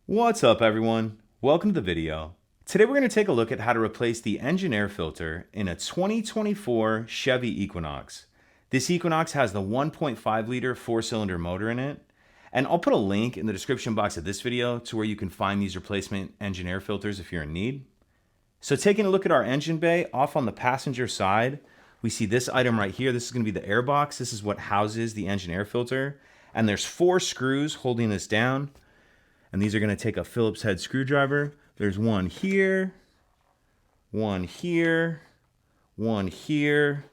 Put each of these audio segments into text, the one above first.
What's up everyone? Welcome to the video. Today we're going to take a look at how to replace the engine air filter in a 2024 Chevy Equinox. This Equinox has the 1.5 liter 4-cylinder motor in it, and I'll put a link in the description box of this video to where you can find these replacement engine air filters if you're in need. So taking a look at our engine bay, off on the passenger side, we see this item right here. This is going to be the air box. This is what houses the engine air filter, and there's 4 screws holding this down. And these are going to take a Phillips head screwdriver. There's one here, one here, one here,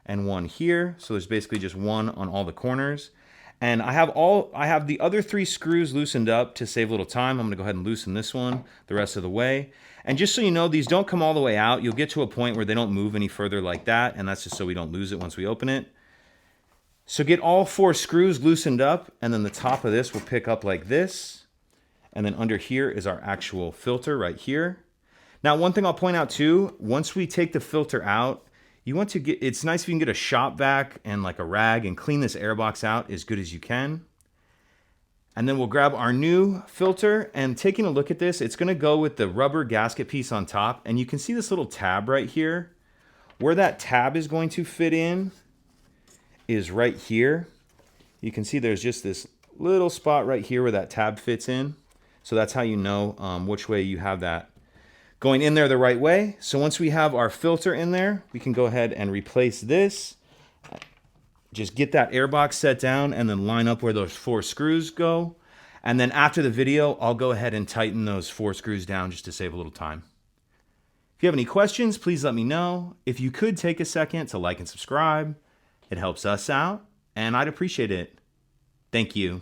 and one here. So there's basically just one on all the corners. And I have the other 3 screws loosened up to save a little time. I'm going to go ahead and loosen this one the rest of the way. And just so you know, these don't come all the way out. You'll get to a point where they don't move any further like that. And that's just so we don't lose it once we open it. So get all 4 screws loosened up, and then the top of this will pick up like this. And then under here is our actual filter right here. Now, one thing I'll point out too, once we take the filter out, it's nice if you can get a shop vac and like a rag and clean this air box out as good as you can. And then we'll grab our new filter, and taking a look at this, it's gonna go with the rubber gasket piece on top. And you can see this little tab right here. Where that tab is going to fit in is right here. You can see there's just this little spot right here where that tab fits in. So that's how you know which way you have that going in there the right way. So once we have our filter in there, we can go ahead and replace this. Just get that air box set down and then line up where those 4 screws go. And then after the video, I'll go ahead and tighten those 4 screws down just to save a little time. If you have any questions, please let me know. If you could take a second to like and subscribe, it helps us out and I'd appreciate it. Thank you.